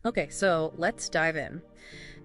Okay, so let's dive in.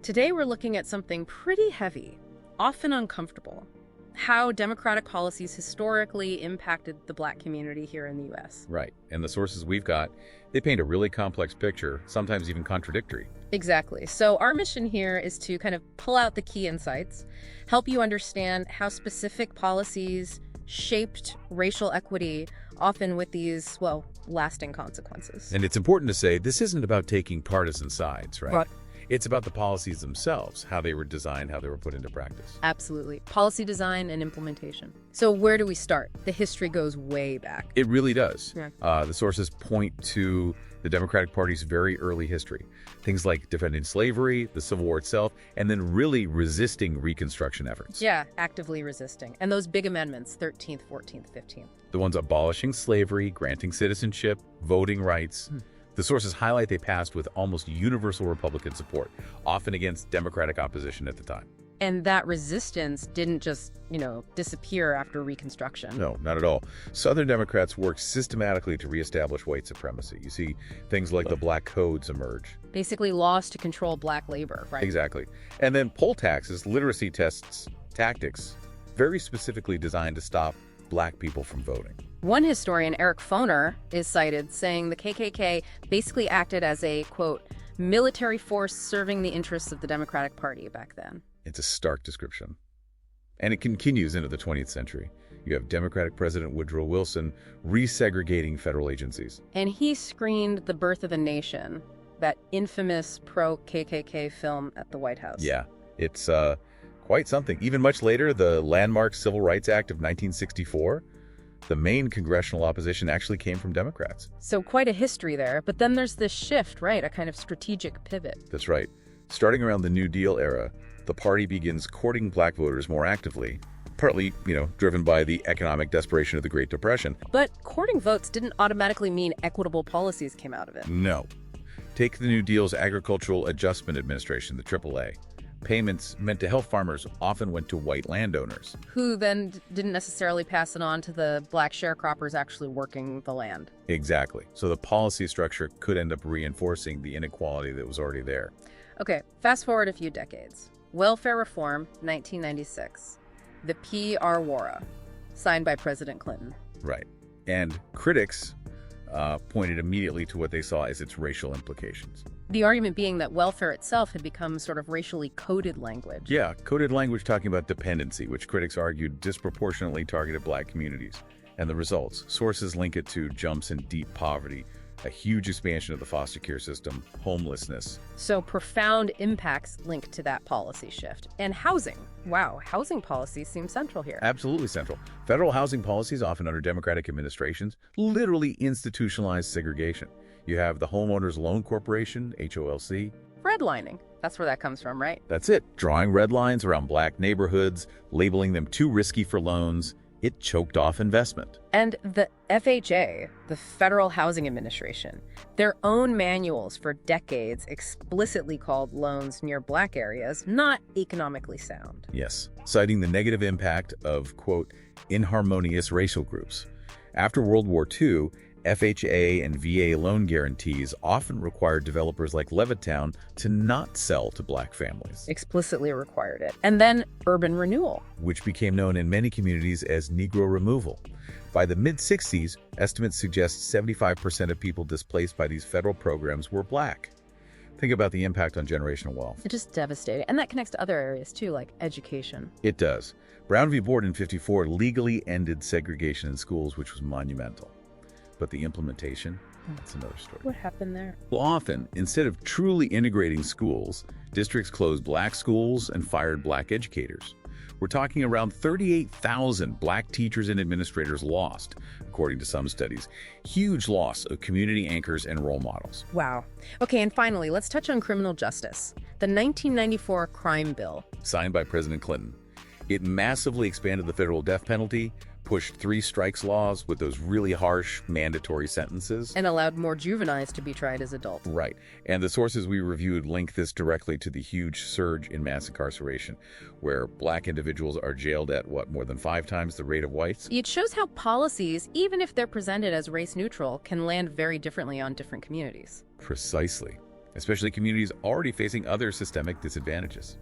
Today we're looking at something pretty heavy, often uncomfortable. How democratic policies historically impacted the Black community here in the U.S. Right. And the sources we've got, they paint a really complex picture, sometimes even contradictory. Exactly. So our mission here is to kind of pull out the key insights, help you understand how specific policies shaped racial equity, often with these, well, lasting consequences. And it's important to say this isn't about taking partisan sides, right? Right. It's about the policies themselves, how they were designed, how they were put into practice. Absolutely. Policy design and implementation. So where do we start? The history goes way back. It really does. Yeah. The sources point to the Democratic Party's very early history. Things like defending slavery, the Civil War itself, and then really resisting Reconstruction efforts. Yeah, actively resisting. And those big amendments, 13th, 14th, 15th. The ones abolishing slavery, granting citizenship, voting rights. The sources highlight they passed with almost universal Republican support, often against Democratic opposition at the time. And that resistance didn't just, disappear after Reconstruction. No, not at all. Southern Democrats worked systematically to reestablish white supremacy. You see things like the Black Codes emerge. Basically laws to control Black labor, right? Exactly. And then poll taxes, literacy tests, tactics, very specifically designed to stop Black people from voting. One historian, Eric Foner, is cited saying the KKK basically acted as a, quote, military force serving the interests of the Democratic Party back then. It's a stark description. And it continues into the 20th century. You have Democratic President Woodrow Wilson resegregating federal agencies. And he screened The Birth of a Nation, that infamous pro-KKK film at the White House. Yeah, it's quite something. Even much later, the landmark Civil Rights Act of 1964, the main congressional opposition actually came from Democrats. So quite a history there. But then there's this shift, right? A kind of strategic pivot. That's right. Starting around the New Deal era, the party begins courting Black voters more actively, partly, driven by the economic desperation of the Great Depression. But courting votes didn't automatically mean equitable policies came out of it. No. Take the New Deal's Agricultural Adjustment Administration, the AAA. Payments meant to help farmers often went to white landowners. Who then didn't necessarily pass it on to the Black sharecroppers actually working the land. Exactly. So the policy structure could end up reinforcing the inequality that was already there. Okay, fast forward a few decades. Welfare reform, 1996. The PRWARA, signed by President Clinton. Right. And critics pointed immediately to what they saw as its racial implications. The argument being that welfare itself had become sort of racially coded language. Yeah, coded language talking about dependency, which critics argued disproportionately targeted Black communities. And the results, sources link it to jumps in deep poverty, a huge expansion of the foster care system, homelessness. So profound impacts linked to that policy shift. And housing. Wow, housing policy seems central here. Absolutely central. Federal housing policies, often under Democratic administrations, literally institutionalized segregation. You have the Homeowners Loan Corporation, HOLC. Redlining. That's where that comes from, right? That's it. Drawing red lines around Black neighborhoods, labeling them too risky for loans. It choked off investment. And the FHA, the Federal Housing Administration, their own manuals for decades explicitly called loans near Black areas not economically sound. Yes, citing the negative impact of, quote, inharmonious racial groups. After World War II, FHA and VA loan guarantees often required developers like Levittown to not sell to Black families. Explicitly required it. And then urban renewal, which became known in many communities as Negro removal. By the mid-60s, estimates suggest 75% of people displaced by these federal programs were Black. Think about the impact on generational wealth. It's just devastating. And that connects to other areas too, like education. It does. Brown v. Board in '54 legally ended segregation in schools, which was monumental. But the implementation, that's another story. What happened there? Well, often, instead of truly integrating schools, districts closed Black schools and fired Black educators. We're talking around 38,000 Black teachers and administrators lost, according to some studies. Huge loss of community anchors and role models. Wow. Okay, and finally, let's touch on criminal justice. The 1994 crime bill. Signed by President Clinton. It massively expanded the federal death penalty, pushed 3 strikes laws with those really harsh mandatory sentences. And allowed more juveniles to be tried as adults. Right. And the sources we reviewed link this directly to the huge surge in mass incarceration, where Black individuals are jailed at, more than 5 times the rate of whites? It shows how policies, even if they're presented as race neutral, can land very differently on different communities. Precisely. especially communities already facing other systemic disadvantages.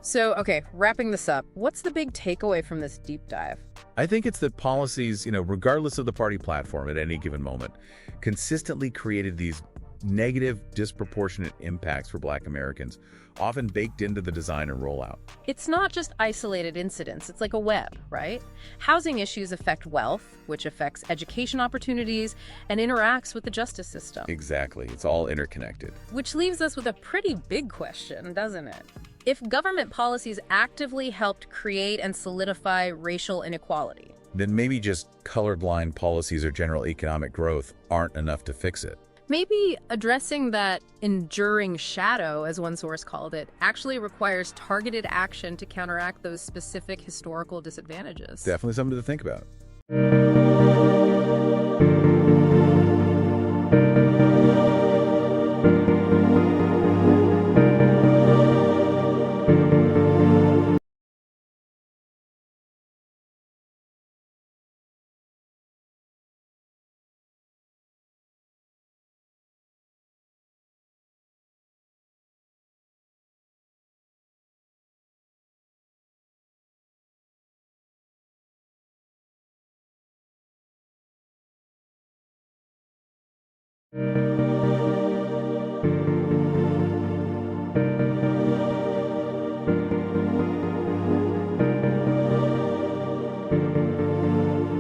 So, okay, wrapping this up, what's the big takeaway from this deep dive? I think it's that policies, regardless of the party platform at any given moment, consistently created these negative, disproportionate impacts for Black Americans, often baked into the design and rollout. It's not just isolated incidents, it's like a web, right? Housing issues affect wealth, which affects education opportunities and interacts with the justice system. Exactly. It's all interconnected. Which leaves us with a pretty big question, doesn't it? If government policies actively helped create and solidify racial inequality, Then maybe just colorblind policies or general economic growth aren't enough to fix it. maybe addressing that enduring shadow, as one source called it, actually requires targeted action to counteract those specific historical disadvantages. Definitely something to think about.